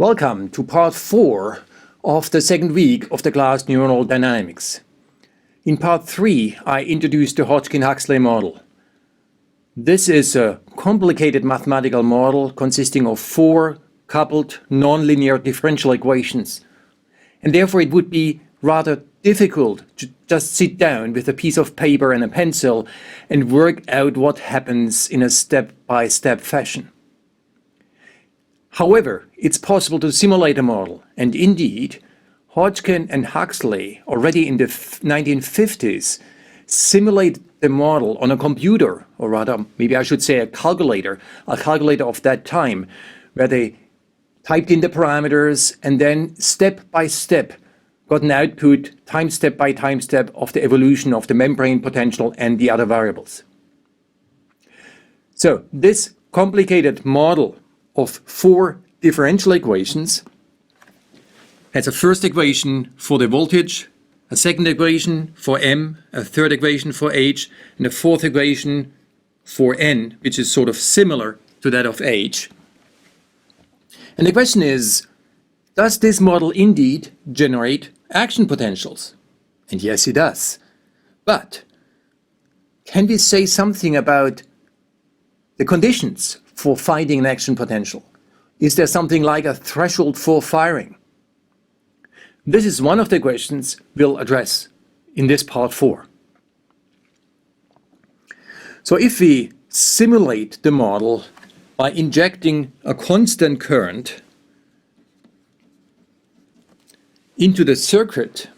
Welcome to part 4 of the second week of the class Neuronal Dynamics. In part 3, I introduced the Hodgkin Huxley model. This is a complicated mathematical model consisting of 4 coupled nonlinear differential equations. And therefore it would be rather difficult to just sit down with a piece of paper and a pencil and work out what happens in a step-by-step fashion. However, it's possible to simulate a model, and indeed, Hodgkin and Huxley already in the 1950s simulated the model on a computer, or rather, maybe I should say a calculator of that time, where they typed in the parameters and then step by step got an output time step by time step of the evolution of the membrane potential and the other variables. So this complicated model of 4 differential equations has a first equation for the voltage, a second equation for M, a third equation for H, and a fourth equation for N, which is sort of similar to that of H. And the question is, does this model indeed generate action potentials? And yes, it does. But can we say something about the conditions for finding an action potential? Is there something like a threshold for firing? This is one of the questions we'll address in this part 4. So if we simulate the model by injecting a constant current into the circuit,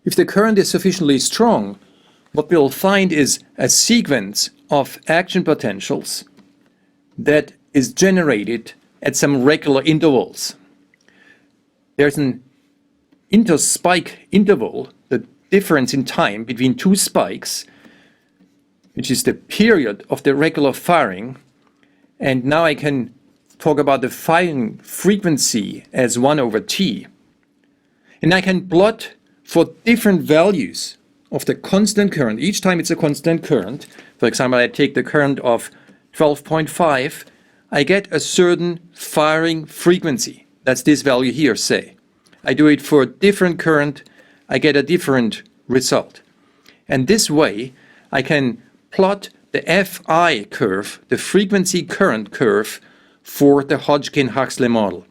if the current is sufficiently strong, what we'll find is a sequence of action potentials that is generated at some regular intervals. There's an interspike interval, the difference in time between 2 spikes, which is the period of the regular firing. And now I can talk about the firing frequency as 1 over t. And I can plot for different values of the constant current. Each time it's a constant current. For example, I take the current of 12.5, I get a certain firing frequency. That's this value here, say. I do it for a different current, I get a different result. And this way, I can plot the Fi curve, the frequency current curve, for the Hodgkin Huxley model.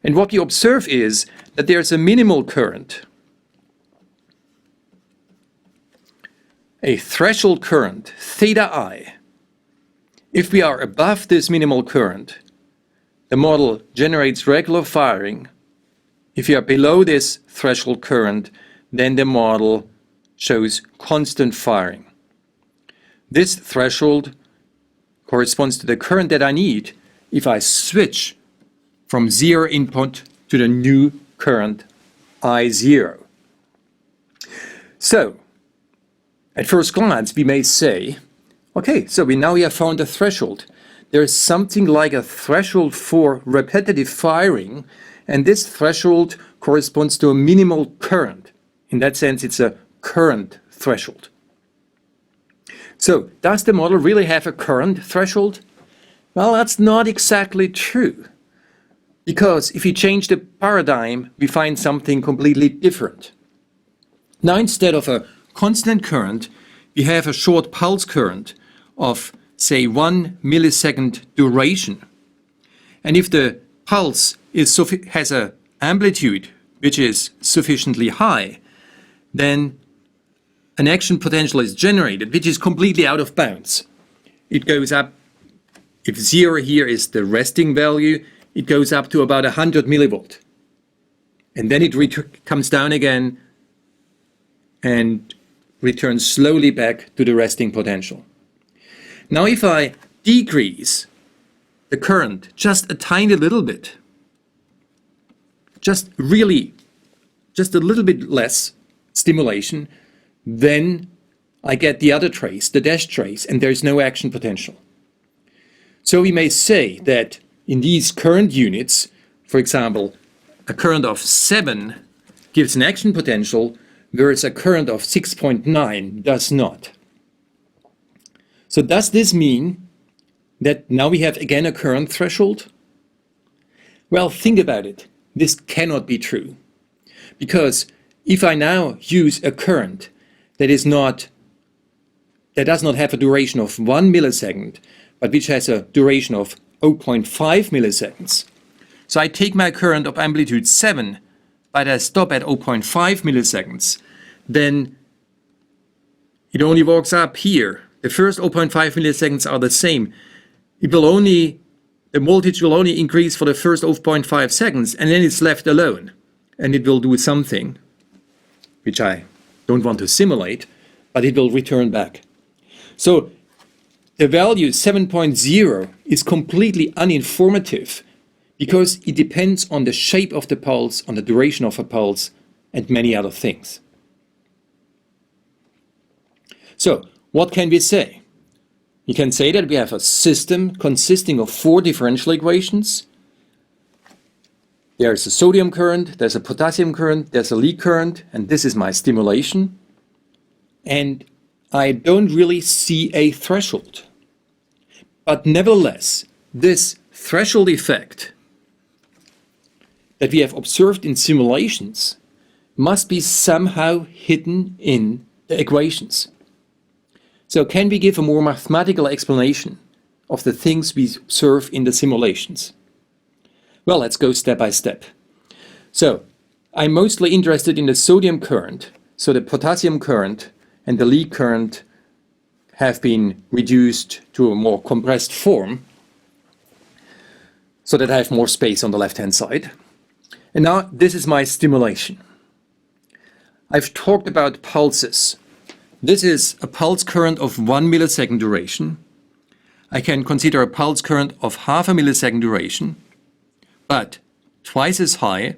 And what you observe is that there's a minimal current, a threshold current, theta I. If we are above this minimal current, the model generates regular firing. If you are below this threshold current, then the model shows constant firing. This threshold corresponds to the current that I need if I switch from 0 input to the new current I0. So, at first glance, we may say, okay, so we have found a threshold. There is something like a threshold for repetitive firing, and this threshold corresponds to a minimal current. In that sense, it's a current threshold. So, does the model really have a current threshold? Well, that's not exactly true. Because if we change the paradigm, we find something completely different. Now, instead of a constant current, we have a short pulse current of, say, 1 millisecond duration. And if the pulse has an amplitude which is sufficiently high, then an action potential is generated, which is completely out of bounds. It goes up, if 0 here is the resting value, it goes up to about 100 millivolt. And then it comes down again and returns slowly back to the resting potential. Now if I decrease the current just a tiny little bit, just a little bit less stimulation, then I get the other trace, the dash trace, and there's no action potential. So we may say that in these current units, for example, a current of 7 gives an action potential, whereas a current of 6.9 does not. So does this mean that now we have again a current threshold? Well, think about it. This cannot be true. Because if I now use a current that does not have a duration of 1 millisecond, but which has a duration of 0.5 milliseconds, so I take my current of amplitude 7, but I stop at 0.5 milliseconds, then it only walks up here. The first 0.5 milliseconds are the same. The voltage will only increase for the first 0.5 seconds, and then it's left alone. And it will do something, which I don't want to simulate, but it will return back. So the value 7.0 is completely uninformative because it depends on the shape of the pulse, on the duration of a pulse, and many other things. So what can we say? We can say that we have a system consisting of 4 differential equations. There's a sodium current, there's a potassium current, there's a lead current, and this is my stimulation. And I don't really see a threshold. But nevertheless, this threshold effect that we have observed in simulations must be somehow hidden in the equations. So can we give a more mathematical explanation of the things we observe in the simulations? Well, let's go step by step. So I'm mostly interested in the sodium current. So the potassium current and the lead current have been reduced to a more compressed form so that I have more space on the left-hand side. And now this is my stimulation. I've talked about pulses. This is a pulse current of 1 millisecond duration. I can consider a pulse current of half a millisecond duration, but twice as high,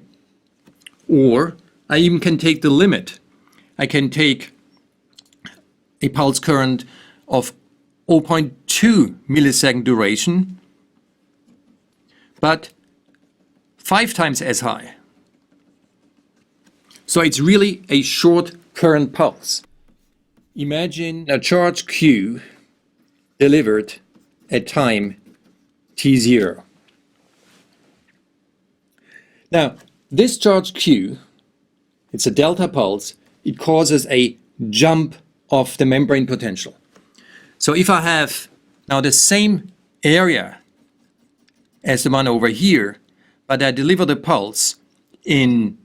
or I even can take the limit. I can take a pulse current of 0.2 millisecond duration, but 5 times as high. So it's really a short current pulse. Imagine a charge Q delivered at time t0. Now, this charge Q, it's a delta pulse, it causes a jump of the membrane potential. So if I have now the same area as the one over here, but I deliver the pulse in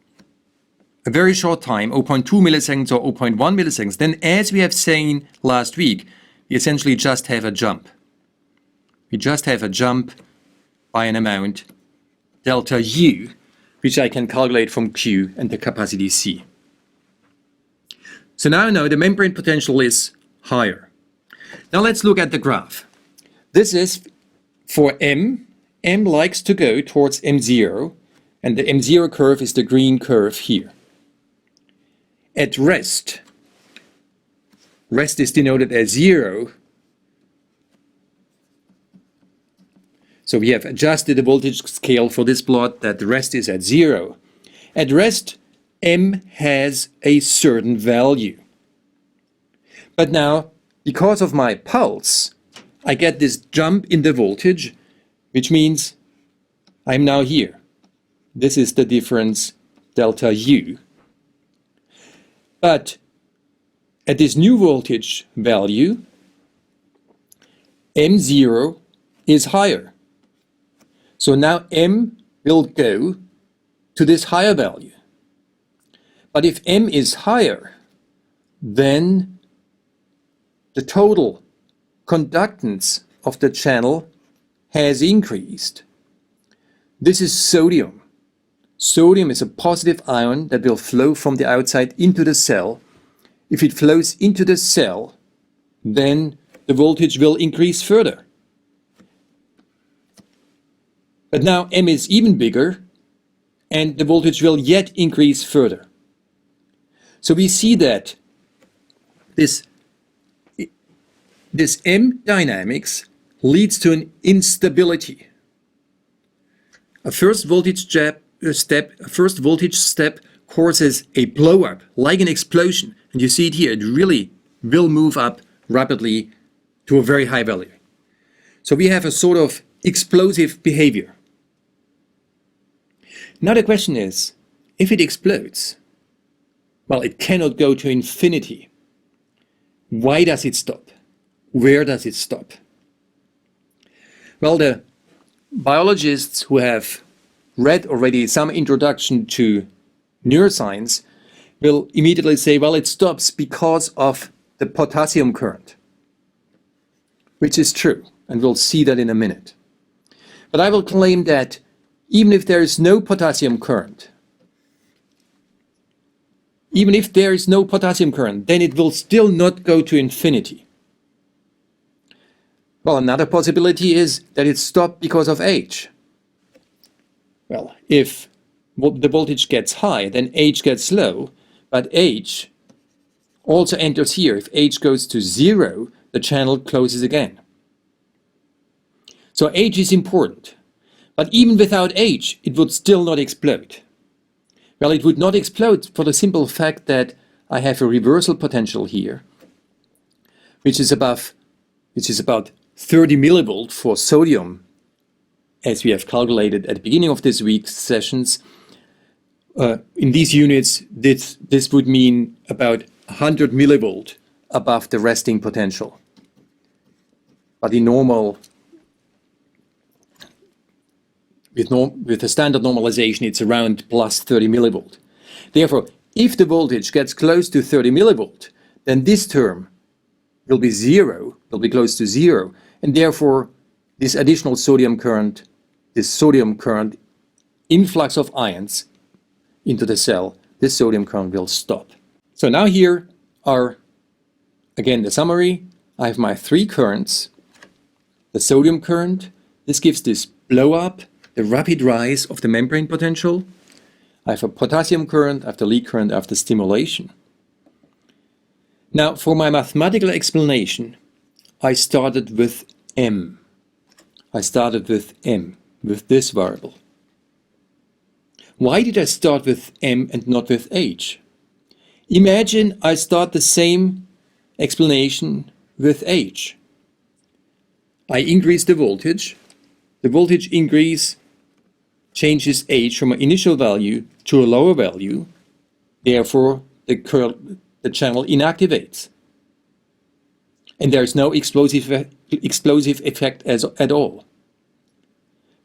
a very short time, 0.2 milliseconds or 0.1 milliseconds, then as we have seen last week, we essentially just have a jump. We just have a jump by an amount, delta U, which I can calculate from Q and the capacity C. So now I know the membrane potential is higher. Now let's look at the graph. This is for M. M likes to go towards M0, and the M0 curve is the green curve here. At rest is denoted as 0. So we have adjusted the voltage scale for this plot that the rest is at 0. At rest, M has a certain value. But now, because of my pulse, I get this jump in the voltage, which means I'm now here. This is the difference, delta U. But at this new voltage value, M0 is higher. So now M will go to this higher value. But if M is higher, then the total conductance of the channel has increased. This is sodium. Sodium is a positive ion that will flow from the outside into the cell. If it flows into the cell, then the voltage will increase further. But now M is even bigger, and the voltage will yet increase further. So we see that this M dynamics leads to an instability. A first voltage step causes a blow-up, like an explosion. And you see it here, it really will move up rapidly to a very high value. So we have a sort of explosive behavior. Now the question is, if it explodes, well, it cannot go to infinity. Why does it stop? Where does it stop? Well, the biologists who have read already some introduction to neuroscience will immediately say, well, it stops because of the potassium current, which is true, and we'll see that in a minute. But I will claim that even if there is no potassium current, then it will still not go to infinity. Well, another possibility is that it stopped because of age. Well, if the voltage gets high, then H gets low, but H also enters here. If H goes to 0, the channel closes again. So H is important, but even without H, it would still not explode. Well, it would not explode for the simple fact that I have a reversal potential here, which is about 30 millivolt for sodium, as we have calculated at the beginning of this week's sessions. In these units, this would mean about 100 millivolt above the resting potential. But in normal, with the standard normalization, it's around plus 30 millivolt. Therefore, if the voltage gets close to 30 millivolt, then this term will be zero, will be close to zero, and therefore this additional sodium current, influx of ions into the cell, this sodium current will stop. So now here are, again, the summary. I have my three currents. The sodium current, this gives this blow up, the rapid rise of the membrane potential. I have a potassium current, I have the lead current, I have the stimulation. Now, for my mathematical explanation, I started with M. With this variable. Why did I start with M and not with H? Imagine I start the same explanation with H. I increase the voltage. The voltage increase changes H from an initial value to a lower value. Therefore, the channel inactivates. And there is no explosive effect at all.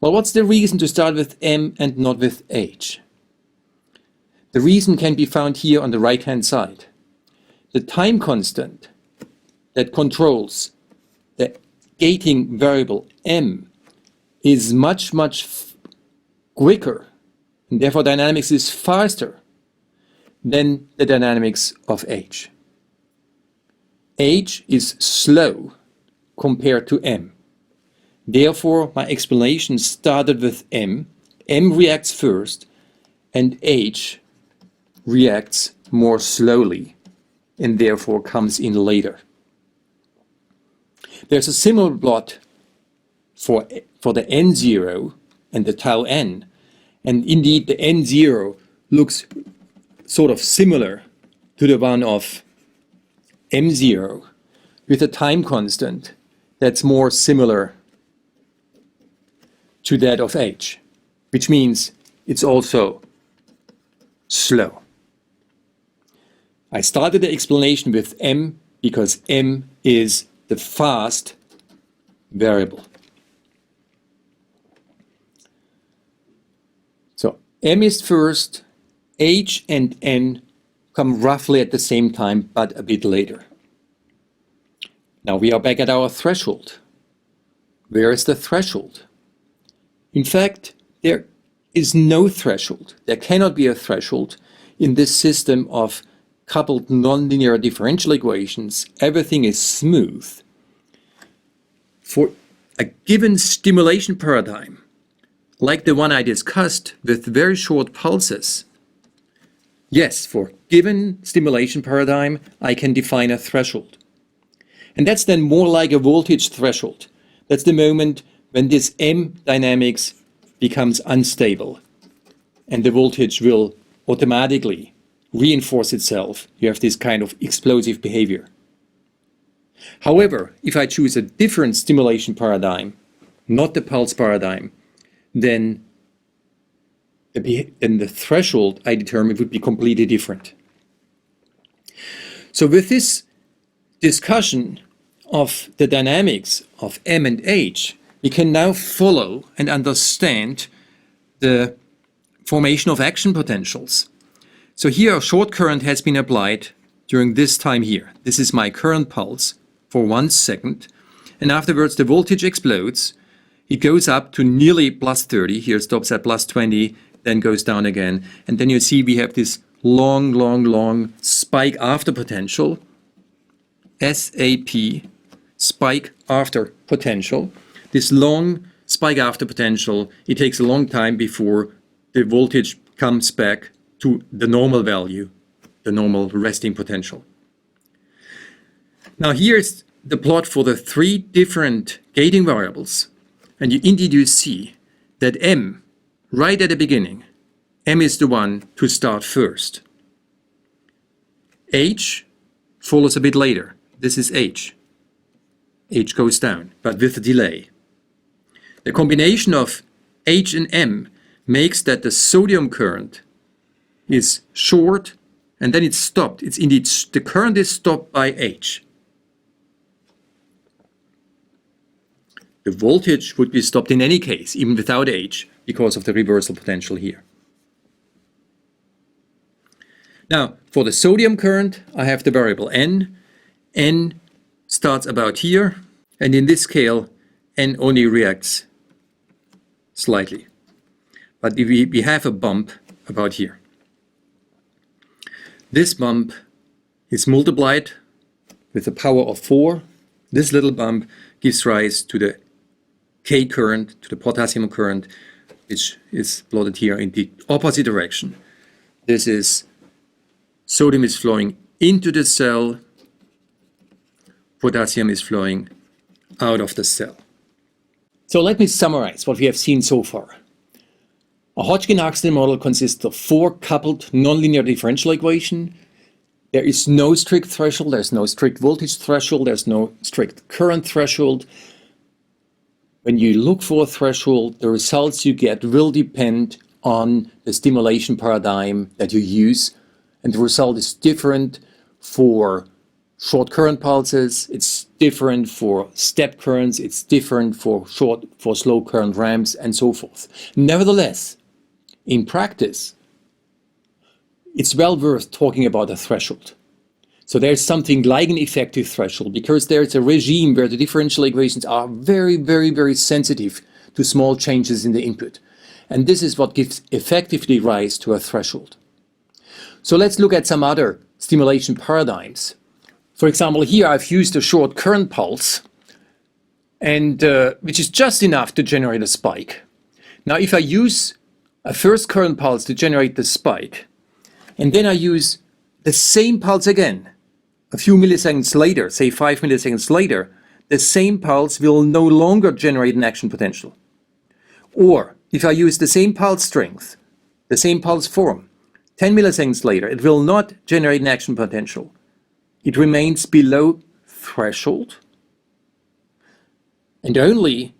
Well, what's the reason to start with M and not with H? The reason can be found here on the right-hand side. The time constant that controls the gating variable M is much quicker, and therefore dynamics is faster than the dynamics of H. H is slow compared to M. Therefore, my explanation started with M. M reacts first, and H reacts more slowly, and therefore comes in later. There's a similar plot for the N0 and the tau N, and indeed the N0 looks sort of similar to the one of M0 with a time constant that's more similar to that of H, which means it's also slow. I started the explanation with M because M is the fast variable. So M is first, H and N come roughly at the same time, but a bit later. Now we are back at our threshold. Where is the threshold? In fact, there is no threshold. There cannot be a threshold in this system of coupled nonlinear differential equations. Everything is smooth. For a given stimulation paradigm, like the one I discussed with very short pulses, yes, for given stimulation paradigm, I can define a threshold. And that's then more like a voltage threshold. That's the moment when this M dynamics becomes unstable and the voltage will automatically reinforce itself. You have this kind of explosive behavior. However, if I choose a different stimulation paradigm, not the pulse paradigm, then then the threshold I determine would be completely different. So with this discussion of the dynamics of M and H, we can now follow and understand the formation of action potentials. So here a short current has been applied during this time here. This is my current pulse for 1 second. And afterwards the voltage explodes. It goes up to nearly plus 30. Here it stops at plus 20, then goes down again. And then you see we have this long spike after potential. SAP, spike after potential. This long spike after potential, it takes a long time before the voltage comes back to the normal value, the normal resting potential. Now here's the plot for the 3 different gating variables. And you indeed you see that M, right at the beginning, M is the one to start first. H follows a bit later. This is H. H goes down, but with a delay. The combination of H and M makes that the sodium current is short and then it's stopped. It's indeed, the current is stopped by H. The voltage would be stopped in any case, even without H, because of the reversal potential here. Now, for the sodium current, I have the variable N. N starts about here, and in this scale, N only reacts slightly. But we have a bump about here. This bump is multiplied with the power of 4. This little bump gives rise to the K current, to the potassium current, which is plotted here in the opposite direction. This is sodium is flowing into the cell, potassium is flowing out of the cell. So let me summarize what we have seen so far. A Hodgkin Huxley model consists of 4 coupled nonlinear differential equations. There is no strict threshold, there's no strict voltage threshold, there's no strict current threshold. When you look for a threshold, the results you get will depend on the stimulation paradigm that you use, and the result is different for short current pulses, it's different for step currents, it's different for slow current ramps, and so forth. Nevertheless, in practice, it's well worth talking about a threshold. So there's something like an effective threshold because there's a regime where the differential equations are very sensitive to small changes in the input. And this is what gives effectively rise to a threshold. So let's look at some other stimulation paradigms. For example, here I've used a short current pulse, and which is just enough to generate a spike. Now if I use a first current pulse to generate the spike, and then I use the same pulse again, a few milliseconds later, say 5 milliseconds later, the same pulse will no longer generate an action potential. Or if I use the same pulse strength, the same pulse form, 10 milliseconds later, it will not generate an action potential. It remains below threshold. And only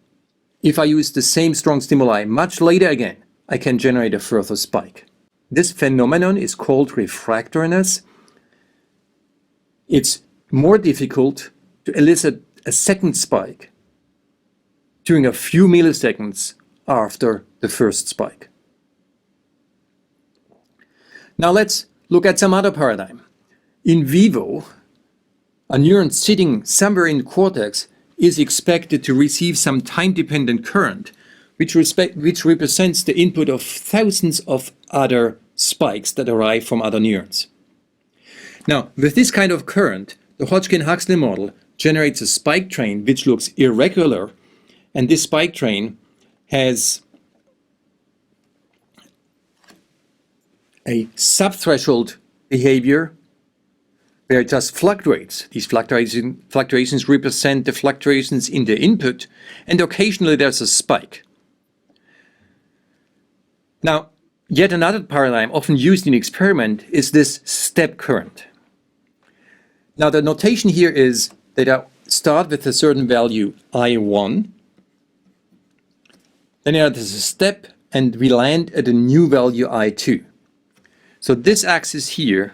if I use the same strong stimuli much later again, I can generate a further spike. This phenomenon is called refractoriness. It's more difficult to elicit a second spike during a few milliseconds after the first spike. Now let's look at some other paradigm. In vivo, a neuron sitting somewhere in the cortex is expected to receive some time-dependent current, which represents the input of thousands of other spikes that arrive from other neurons. Now, with this kind of current, the Hodgkin Huxley model generates a spike train which looks irregular, and this spike train has a subthreshold behavior where it just fluctuates. These fluctuations represent the fluctuations in the input, and occasionally there's a spike. Now, yet another paradigm often used in experiment is this step current. Now, the notation here is that I start with a certain value I1, then there's a step and we land at a new value I2. So this axis here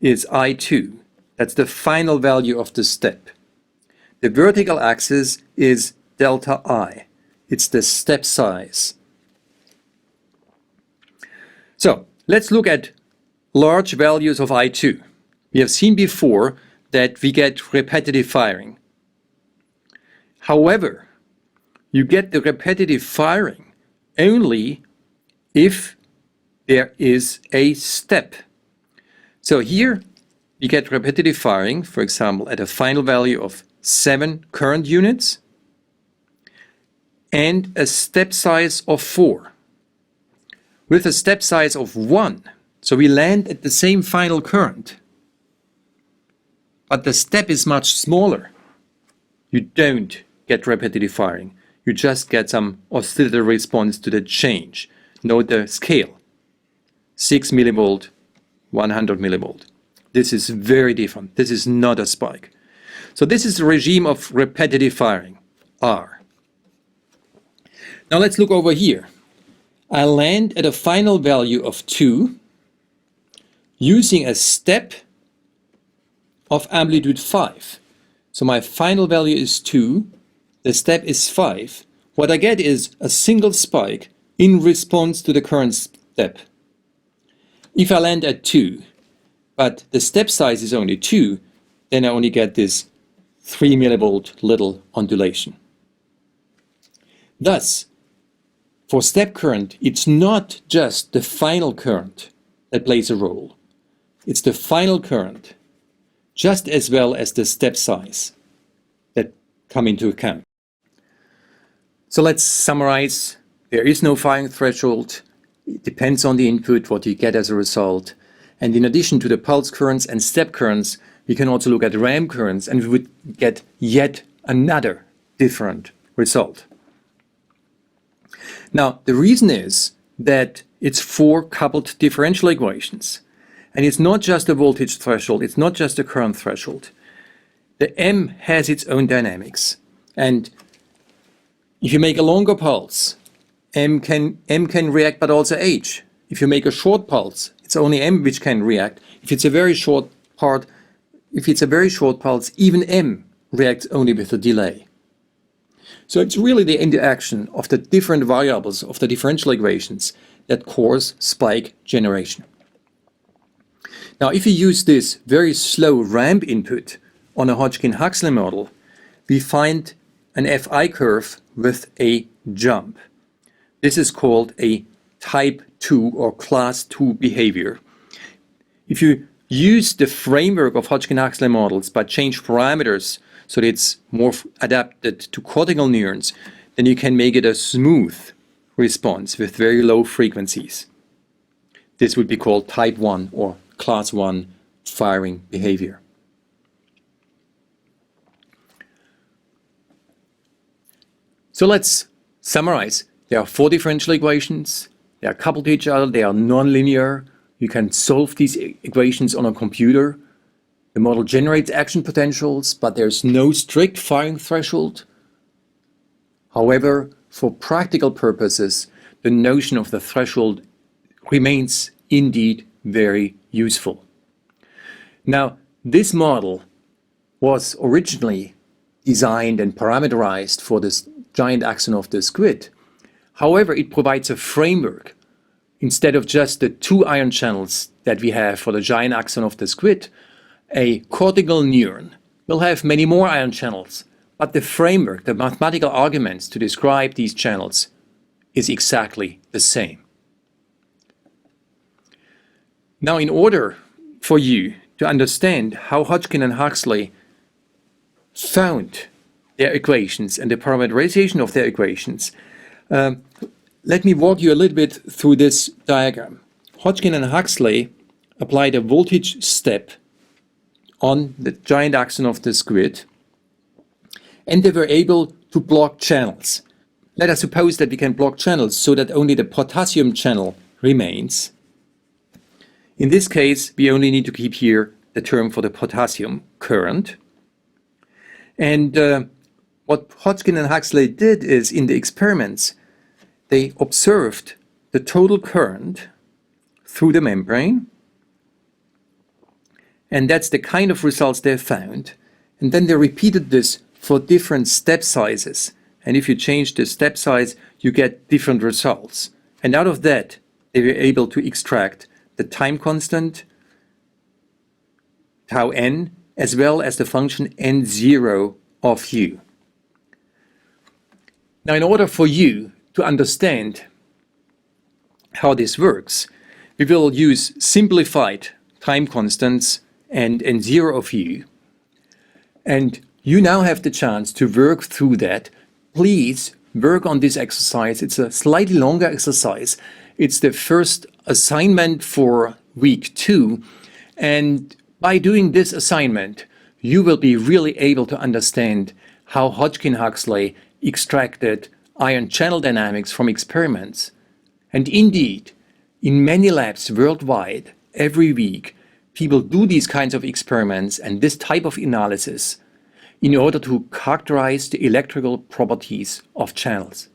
is I2. That's the final value of the step. The vertical axis is delta I. It's the step size. So let's look at large values of I2. We have seen before that we get repetitive firing. However, you get the repetitive firing only if there is a step. So here we get repetitive firing, for example, at a final value of 7 current units and a step size of 4. With a step size of 1, so we land at the same final current, but the step is much smaller. You don't get repetitive firing. You just get some oscillatory response to the change. Note the scale. 6 millivolt, 100 millivolt. This is very different. This is not a spike. So this is the regime of repetitive firing, R. Now let's look over here. I land at a final value of 2 using a step of amplitude 5. So my final value is 2, the step is 5. What I get is a single spike in response to the current step. If I land at 2, but the step size is only 2, then I only get this 3 millivolt little ondulation. Thus, for step current, it's not just the final current that plays a role. It's the final current, just as well as the step size, that come into account. So let's summarize. There is no firing threshold. It depends on the input, what you get as a result. And in addition to the pulse currents and step currents, we can also look at ramp currents, and we would get yet another different result. Now, the reason is that it's 4 coupled differential equations. And it's not just a voltage threshold, it's not just a current threshold. The M has its own dynamics. And if you make a longer pulse, M can react, but also H. If you make a short pulse, it's only M which can react. If it's a very short pulse, even M reacts only with a delay. So it's really the interaction of the different variables of the differential equations that cause spike generation. Now, if you use this very slow ramp input on a Hodgkin Huxley model, we find an Fi curve with a jump. This is called a type 2 or class 2 behavior. If you use the framework of Hodgkin Huxley models but change parameters so that it's more adapted to cortical neurons, then you can make it a smooth response with very low frequencies. This would be called type 1 or class 1 firing behavior. So let's summarize. There are 4 differential equations. They are coupled to each other. They are nonlinear. You can solve these equations on a computer. The model generates action potentials, but there's no strict firing threshold. However, for practical purposes, the notion of the threshold remains indeed very useful. Now, this model was originally designed and parameterized for this giant axon of the squid. However, it provides a framework. Instead of just the 2 ion channels that we have for the giant axon of the squid, a cortical neuron will have many more ion channels, but the framework, the mathematical arguments to describe these channels is exactly the same. Now, in order for you to understand how Hodgkin and Huxley found their equations and the parameterization of their equations, let me walk you a little bit through this diagram. Hodgkin and Huxley applied a voltage step on the giant axon of the squid, and they were able to block channels. Let us suppose that we can block channels so that only the potassium channel remains. In this case, we only need to keep here the term for the potassium current. And what Hodgkin and Huxley did is, in the experiments, they observed the total current through the membrane, and that's the kind of results they found. And then they repeated this for different step sizes. And if you change the step size, you get different results. And out of that, they were able to extract the time constant, tau n, as well as the function n0 of u. Now, in order for you to understand how this works, we will use simplified time constants and n0 of u. And you now have the chance to work through that. Please work on this exercise. It's a slightly longer exercise. It's the first assignment for week 2. And by doing this assignment, you will be really able to understand how Hodgkin Huxley extracted ion channel dynamics from experiments. And indeed, in many labs worldwide, every week, people do these kinds of experiments and this type of analysis in order to characterize the electrical properties of channels.